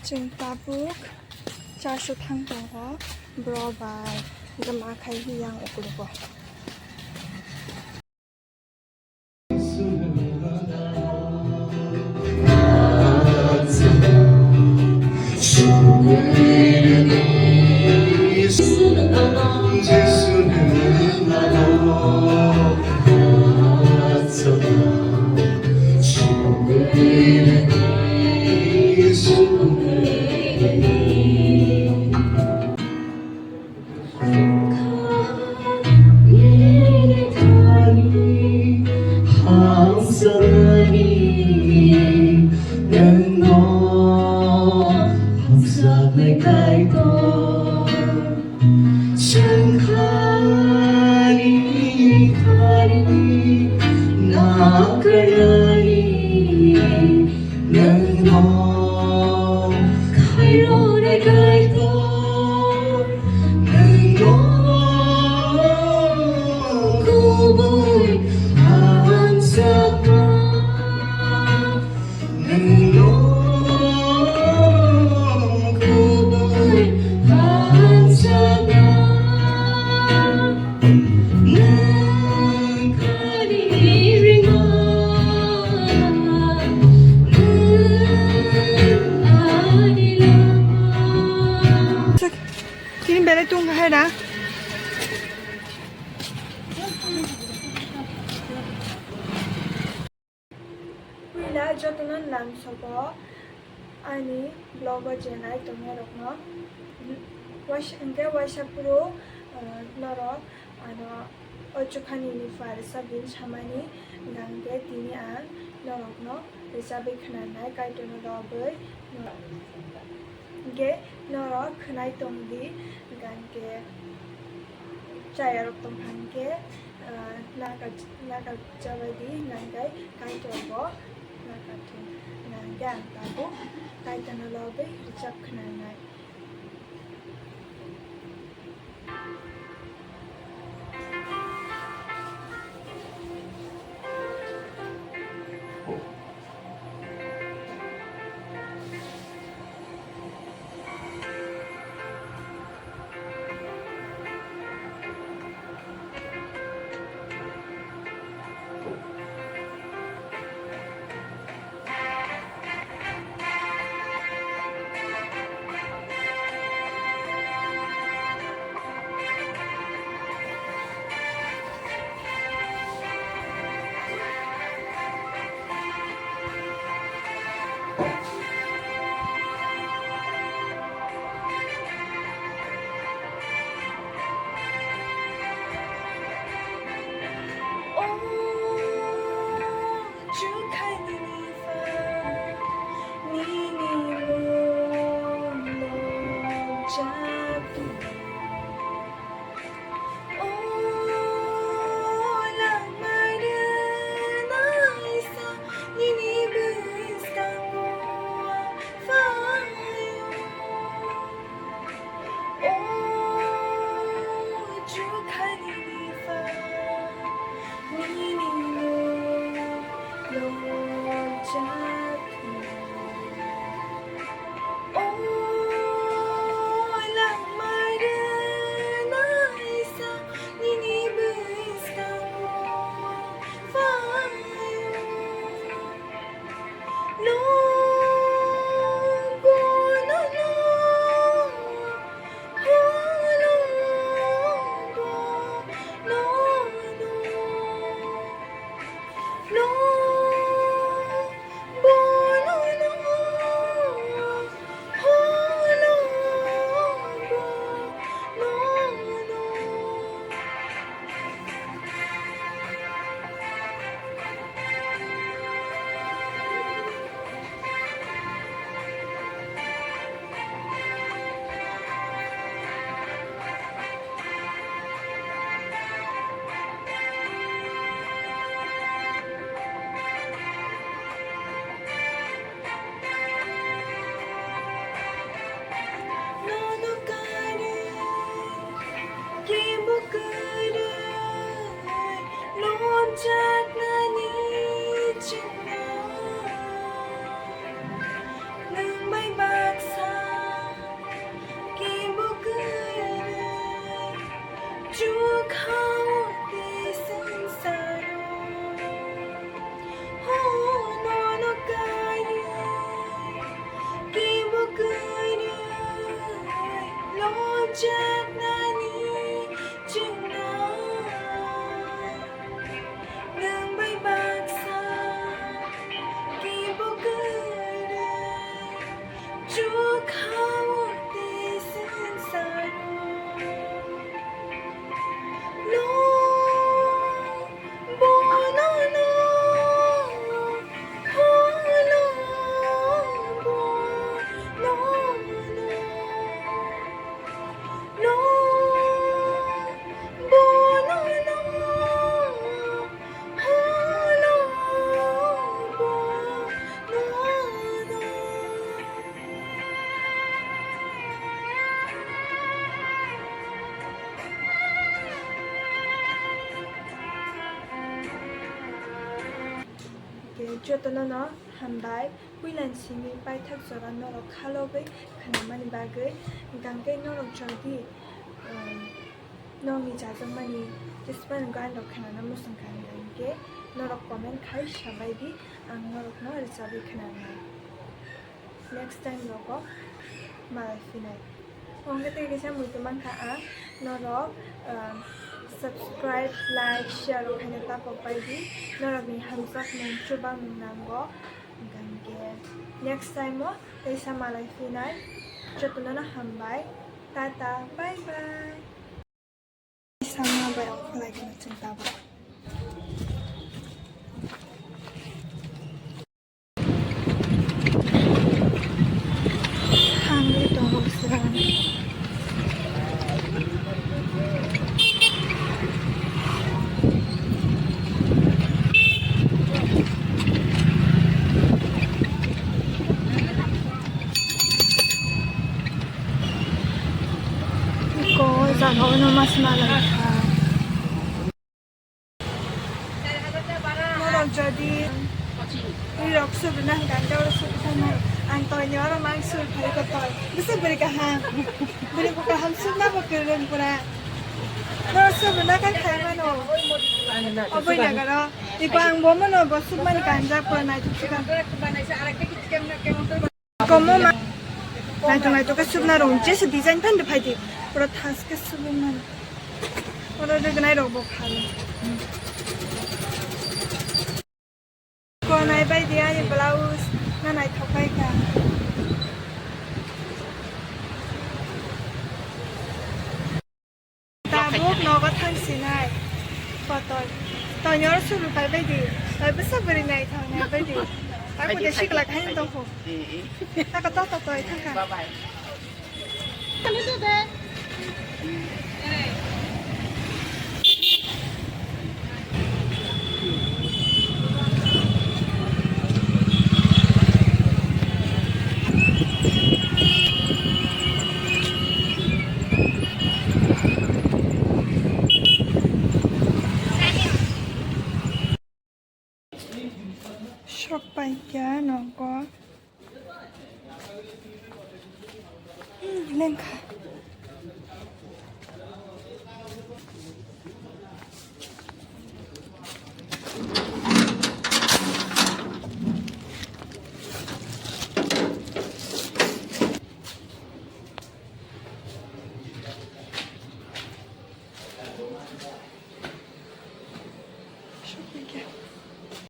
Chừng ta buk cha su thang tong ho bro bai gama khai hi yang okul ko kaitor chân khani khani na karani nang no kairo de kaitor nang no kubui han sakma nang no Kini bere tung hai na Wila jotonan lam sobo ani blog jenai tonge rokno washapuro noro ano ochukhani ni farsa bin chamani gange tini an norokno resabe khnanai kaitono robai ge norok khnai tongdi gange chayarok tonghange naga jabadi nangai kaitobo nagathun nangai tabu kaitono robai rechap khnanai จากนานี้จึงน้อยเนื่องใบบากษากี่บ่เกิดจูเขาตีสิ้นสายลงบ่นอนขอลงบ่นอนลงบ่นอนขอลงบ่นอนJotono hambai wilan simi pai thak sora norok khalobai khanamani bagai gangkai norok jodi nongi jajamani jispan gan rok khanana musang kan gangke norok comment khai sabai di ang norok no risabi khanana next time roko malai finai ongke te kisa muitu mangkha a norok subscribe, like, share, and tap on the Norami Hamzak and Chubang Nango. Next time, they sama life finite. Jotunana Hambai. Tata, bye bye. Sama by like a tintaba. Hungry dogs. Ano mas malay ka? Norok jadi irok sebenarnya ganda orang sebenarnya antonya orang mangsur hari kotor. Bisa beri kaham sudah berkeluar pura. Norok sebenarnya kan kayak mana? Apa ini kalau ikang bomo no bosuk man ganja pura naik juga. Kamu mah naik juga sebenarnya runci sedesain kan depan di. Pura tas ke sebelumnya, orang juga naik robot kali. Kau naik bayi dia ni blouse, naik topai kan. Tabuk naga thang sinai, foto. Tanya orang suruh bayi dia, bayi besar beri naik thang naik bayi dia. Aku dah sih kelak hanya tahu. Tak kata tak tahu itu kan. Bye bye. Kalau tu deh. Shop bay giá nó có lên cả shop bay giá